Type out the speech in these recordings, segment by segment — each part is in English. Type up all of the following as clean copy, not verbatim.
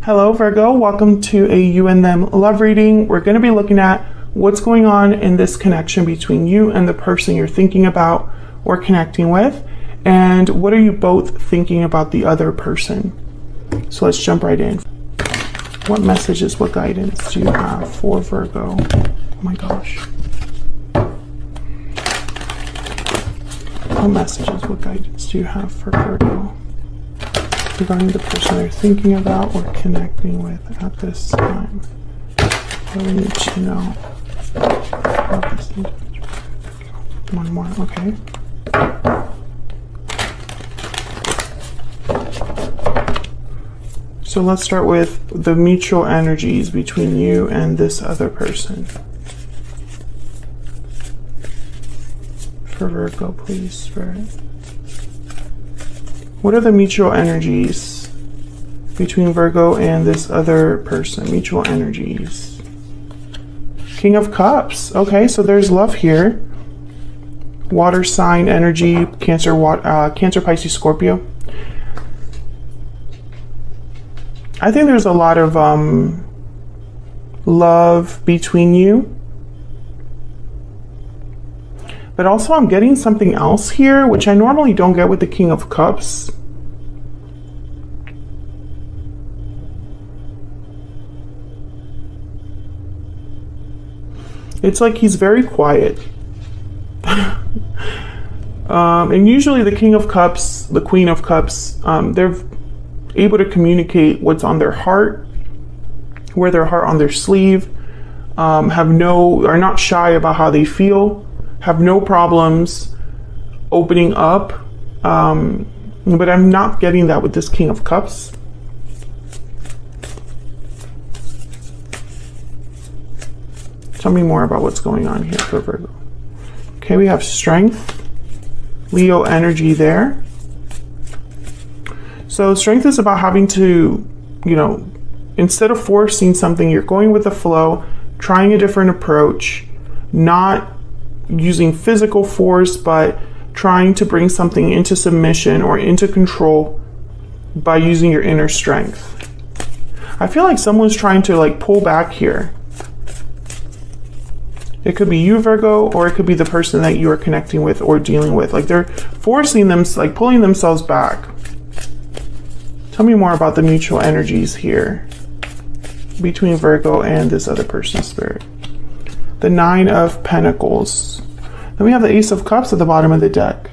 Hello Virgo, welcome to a you and them love reading. We're going to be looking at what's going on in this connection between you and the person you're thinking about or connecting with, and what are you both thinking about the other person. So let's jump right in. What messages, what guidance do you have for Virgo? Oh my gosh. What messages, what guidance do you have for Virgo regarding the person they're thinking about or connecting with at this time? What do we need to know about this individual? One more, okay. So let's start with the mutual energies between you and this other person. For Virgo, please, Spirit. What are the mutual energies between Virgo and this other person? Mutual energies. King of Cups. Okay, so there's love here. Water sign energy, Cancer, Pisces, Scorpio. I think there's a lot of love between you. But also I'm getting something else here, which I normally don't get with the King of Cups. It's like he's very quiet. And usually the King of Cups, the Queen of Cups, they're able to communicate what's on their heart, wear their heart on their sleeve, are not shy about how they feel, have no problems opening up, but I'm not getting that with this King of Cups. Tell me more about what's going on here for Virgo. Okay, we have strength, Leo energy there. So strength is about having to, instead of forcing something, you're going with the flow, trying a different approach, not using physical force, but trying to bring something into submission or into control by using your inner strength. I feel like someone's trying to pull back here. It could be you, Virgo, or it could be the person that you are connecting with or dealing with. Like they're forcing them, pulling themselves back. Tell me more about the mutual energies here between Virgo and this other person's spirit. The Nine of Pentacles. Then we have the Ace of Cups at the bottom of the deck.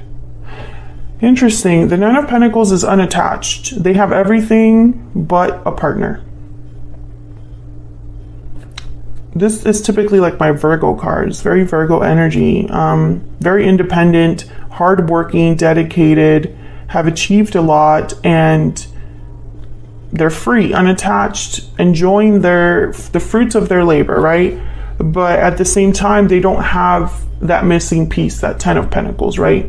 Interesting. The Nine of Pentacles is unattached. They have everything but a partner. This is typically like my Virgo cards. Very Virgo energy. Very independent, hardworking, dedicated, have achieved a lot, and they're free, unattached, enjoying the fruits of their labor, right? But at the same time, they don't have that missing piece, that 10 of Pentacles, right?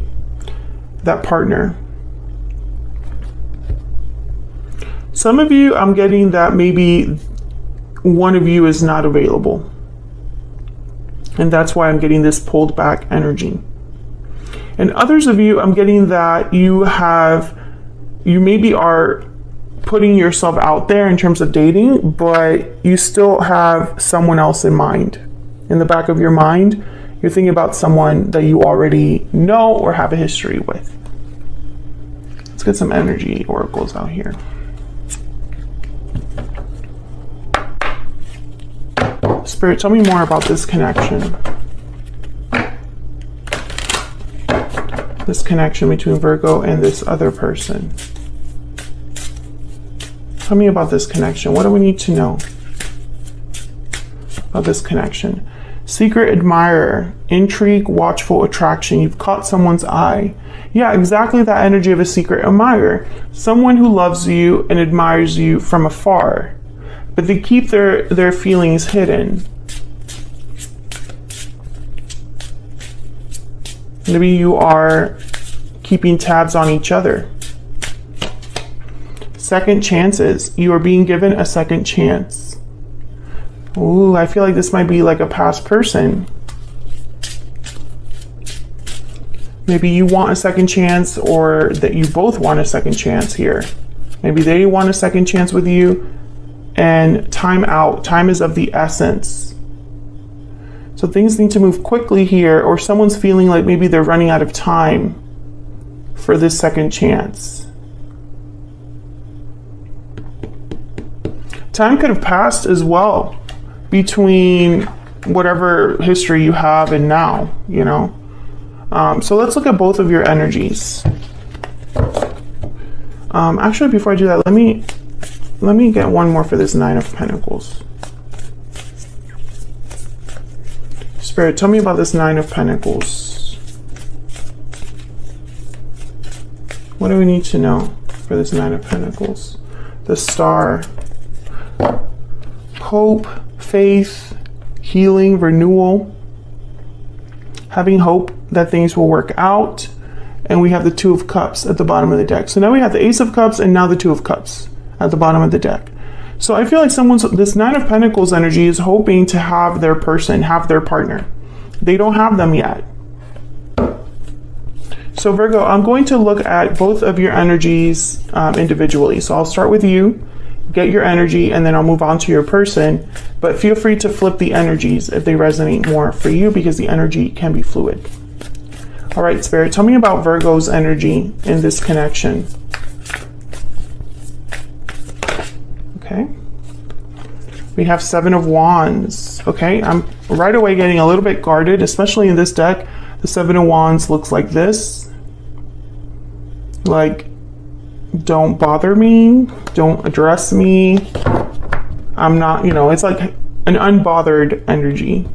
That partner. Some of you, I'm getting that maybe one of you is not available. And that's why I'm getting this pulled back energy. And others of you, I'm getting that you maybe are putting yourself out there in terms of dating, but you still have someone else in mind. In the back of your mind, you're thinking about someone that you already know or have a history with. Let's get some energy oracles out here. Spirit, tell me more about this connection. This connection between Virgo and this other person. Tell me about this connection. What do we need to know about this connection? Secret admirer, intrigue, watchful attraction. You've caught someone's eye. Yeah, exactly that energy of a secret admirer. Someone who loves you and admires you from afar, but they keep their feelings hidden. Maybe you are keeping tabs on each other. Second chances. You are being given a second chance. Ooh, I feel like this might be like a past person. Maybe you want a second chance, or that you both want a second chance here. Maybe they want a second chance with you, and time out. Time is of the essence. So things need to move quickly here, or someone's feeling like maybe they're running out of time for this second chance. Time could have passed as well between whatever history you have and now, you know. So let's look at both of your energies. Actually, before I do that, let me get one more for this Nine of Pentacles. Spirit, tell me about this Nine of Pentacles. What do we need to know for this Nine of Pentacles? The Star. Hope, faith, healing, renewal, having hope that things will work out. And we have the Two of Cups at the bottom of the deck. So now we have the Ace of Cups and now the Two of Cups at the bottom of the deck. So I feel like this Nine of Pentacles energy is hoping to have their person, have their partner. They don't have them yet. So Virgo, I'm going to look at both of your energies individually. So I'll start with you, get your energy, and then I'll move on to your person. But feel free to flip the energies if they resonate more for you, because the energy can be fluid. All right, Spirit, tell me about Virgo's energy in this connection. Okay. We have Seven of Wands. Okay, I'm right away getting a little bit guarded, especially in this deck. The Seven of Wands looks like this. Like, don't bother me, don't address me. I'm not, you know, it's like an unbothered energy.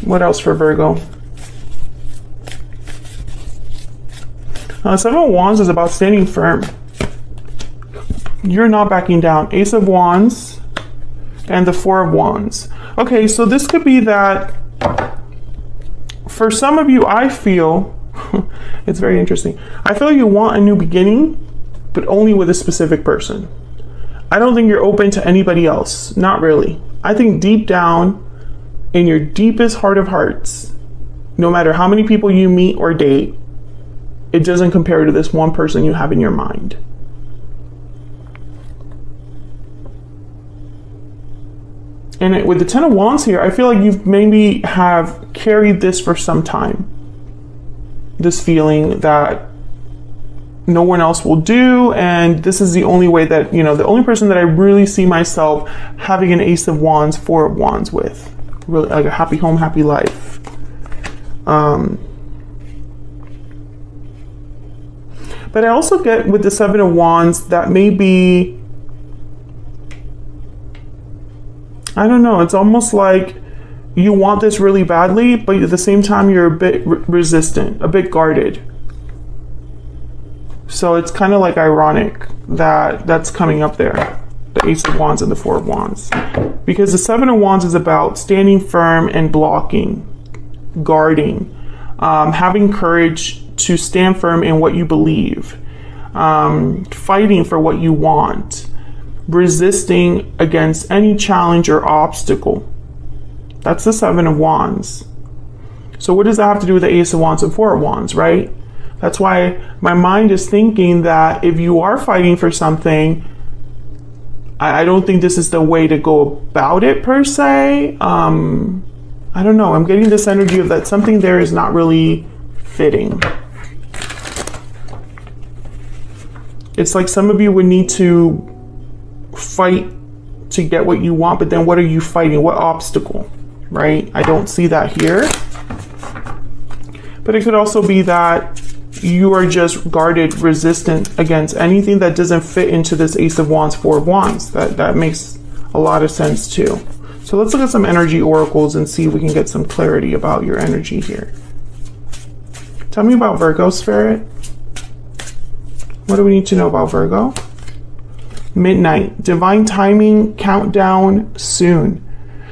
What else for Virgo? Seven of Wands is about standing firm. You're not backing down. Ace of Wands and the Four of Wands. Okay, so this could be that for some of you, I feel, it's very interesting. I feel you want a new beginning, but only with a specific person. I don't think you're open to anybody else. Not really. I think deep down, in your deepest heart of hearts, no matter how many people you meet or date, it doesn't compare to this one person you have in your mind. And with the Ten of Wands here, I feel like you've maybe have carried this for some time. This feeling that no one else will do, and this is the only way that, you know, the only person that I really see myself having an Ace of Wands, Four of Wands with. Really, like a happy home, happy life. But I also get with the Seven of Wands that maybe, I don't know, it's almost like you want this really badly, but at the same time you're a bit resistant, a bit guarded. So it's kind of like ironic that that's coming up there. The Ace of Wands and the Four of Wands. Because the Seven of Wands is about standing firm and blocking, guarding, having courage to stand firm in what you believe, fighting for what you want, resisting against any challenge or obstacle. That's the Seven of Wands. So what does that have to do with the Ace of Wands and Four of Wands, right? That's why my mind is thinking that if you are fighting for something, I don't think this is the way to go about it per se. I don't know. I'm getting this energy of that something there is not really fitting. It's like some of you would need to fight to get what you want, but then what are you fighting? What obstacle, right? I don't see that here. But it could also be that you are just guarded, resistant against anything that doesn't fit into this Ace of Wands, Four of Wands. That makes a lot of sense too. So let's look at some energy oracles and see if we can get some clarity about your energy here. Tell me about Virgo, Spirit. What do we need to know about Virgo? Midnight, divine timing, countdown, soon.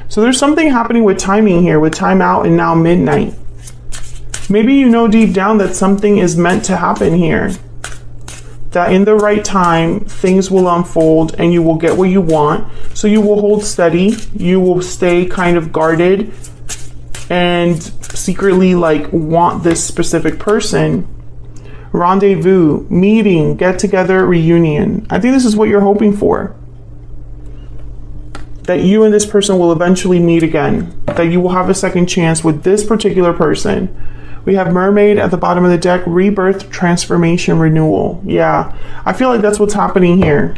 So there's something happening with timing here, with time out and now midnight. Maybe you know deep down that something is meant to happen here. That in the right time, things will unfold and you will get what you want. So you will hold steady. You will stay kind of guarded and secretly like want this specific person. Rendezvous, meeting, get together, reunion. I think this is what you're hoping for. That you and this person will eventually meet again. That you will have a second chance with this particular person. We have Mermaid at the bottom of the deck, rebirth, transformation, renewal. Yeah, I feel like that's what's happening here.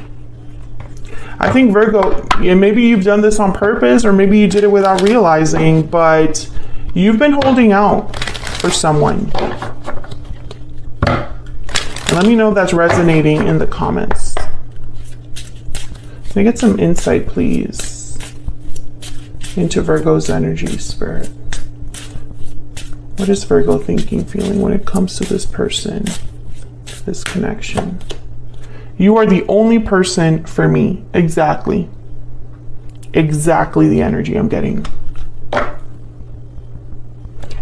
I think Virgo, and maybe you've done this on purpose or maybe you did it without realizing, but you've been holding out for someone. Let me know if that's resonating in the comments. Can I get some insight, please, into Virgo's energy, Spirit? What is Virgo thinking, feeling when it comes to this person, this connection? You are the only person for me. Exactly. Exactly the energy I'm getting.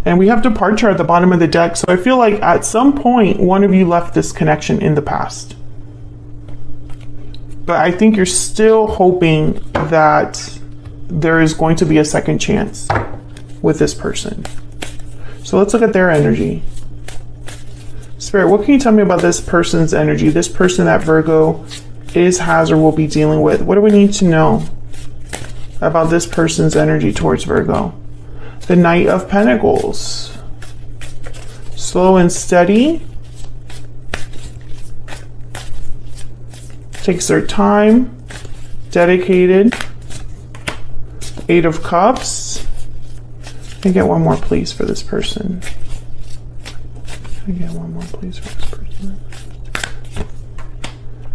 And we have departure at the bottom of the deck. So I feel like at some point, one of you left this connection in the past. But I think you're still hoping that there is going to be a second chance with this person. So let's look at their energy. Spirit, what can you tell me about this person's energy? This person that Virgo is, has, or will be dealing with. What do we need to know about this person's energy towards Virgo? The Knight of Pentacles. Slow and steady. Takes their time. Dedicated. Eight of Cups. Can I get one more, please, for this person? Can I get one more, please, for this person?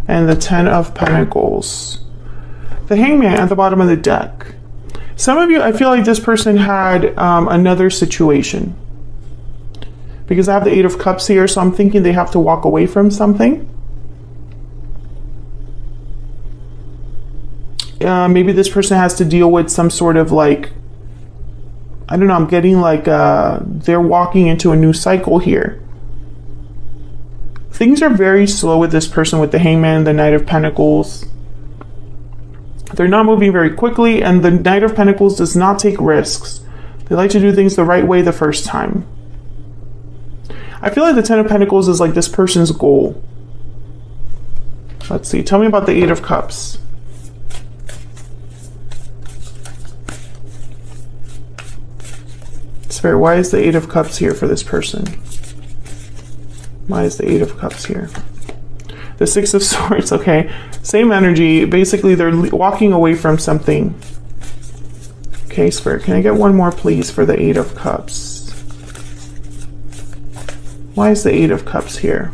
And the Ten of Pentacles. The Hangman at the bottom of the deck. Some of you, I feel like this person had another situation. Because I have the Eight of Cups here, so I'm thinking they have to walk away from something. Maybe this person has to deal with some sort of like, I don't know, I'm getting like they're walking into a new cycle here. Things are very slow with this person with the Hangman, the Knight of Pentacles. They're not moving very quickly, and the Knight of Pentacles does not take risks. They like to do things the right way the first time. I feel like the Ten of Pentacles is like this person's goal. Let's see. Tell me about the Eight of Cups. Spirit, why is the Eight of Cups here for this person? Why is the Eight of Cups here? The Six of Swords, okay. Same energy. Basically, they're walking away from something. Okay, Spirit, can I get one more, please, for the Eight of Cups? Why is the Eight of Cups here?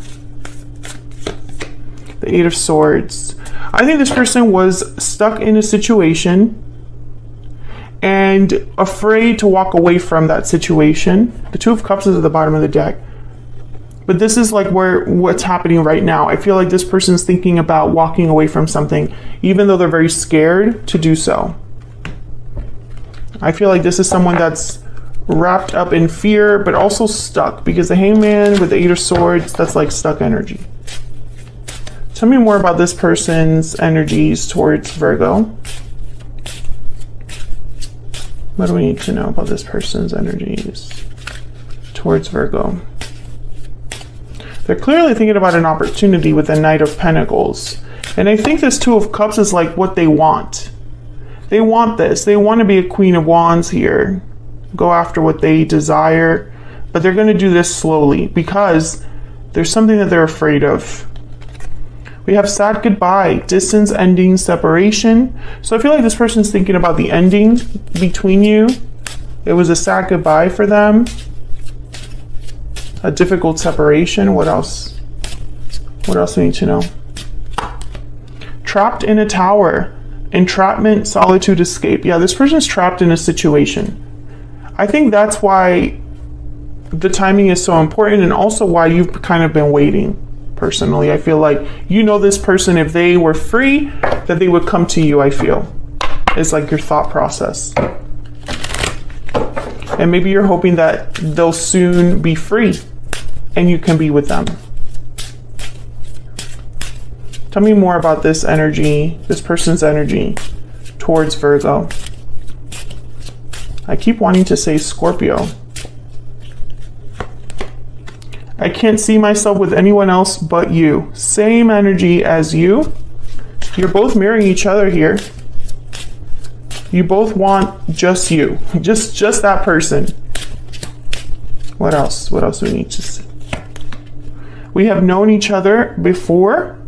The Eight of Swords. I think this person was stuck in a situation and afraid to walk away from that situation. The Two of Cups is at the bottom of the deck. But this is like what's happening right now. I feel like this person's thinking about walking away from something, even though they're very scared to do so. I feel like this is someone that's wrapped up in fear, but also stuck, because the Hangman with the Eight of Swords, that's like stuck energy. Tell me more about this person's energies towards Virgo. What do we need to know about this person's energies towards Virgo? They're clearly thinking about an opportunity with the Knight of Pentacles. And I think this Two of Cups is like what they want. They want this. They want to be a Queen of Wands here. Go after what they desire. But they're going to do this slowly because there's something that they're afraid of. We have sad goodbye, distance, ending, separation. So I feel like this person's thinking about the ending between you. It was a sad goodbye for them. A difficult separation. What else? What else do we need to know? Trapped in a tower. Entrapment, solitude, escape. Yeah, this person's trapped in a situation. I think that's why the timing is so important, and also why you've kind of been waiting. Personally, I feel like you know this person, if they were free, that they would come to you, I feel. It's like your thought process. And maybe you're hoping that they'll soon be free and you can be with them. Tell me more about this energy, this person's energy towards Virgo. I keep wanting to say Scorpio. I can't see myself with anyone else but you. Same energy as you. You're both mirroring each other here. You both want just you. Just that person. What else? What else do we need to see? We have known each other before.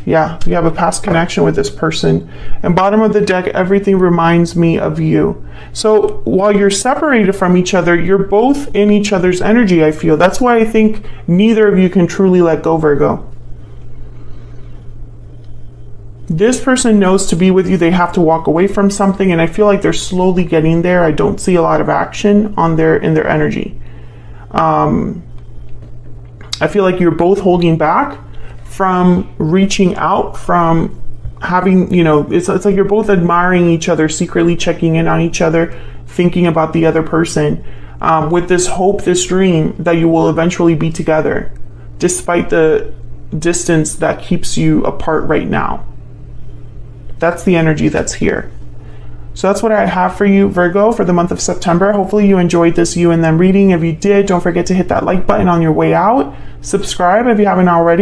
Yeah, we have a past connection with this person. And bottom of the deck, everything reminds me of you. So while you're separated from each other, you're both in each other's energy, I feel. That's why I think neither of you can truly let go, Virgo. This person knows to be with you, they have to walk away from something, and I feel like they're slowly getting there. I don't see a lot of action in their energy. I feel like you're both holding back from reaching out, from having, you know, it's like you're both admiring each other, secretly checking in on each other, thinking about the other person, with this hope, this dream that you will eventually be together, despite the distance that keeps you apart right now. That's the energy that's here. So that's what I have for you, Virgo, for the month of September. Hopefully you enjoyed this you and them reading. If you did, don't forget to hit that like button on your way out. Subscribe if you haven't already.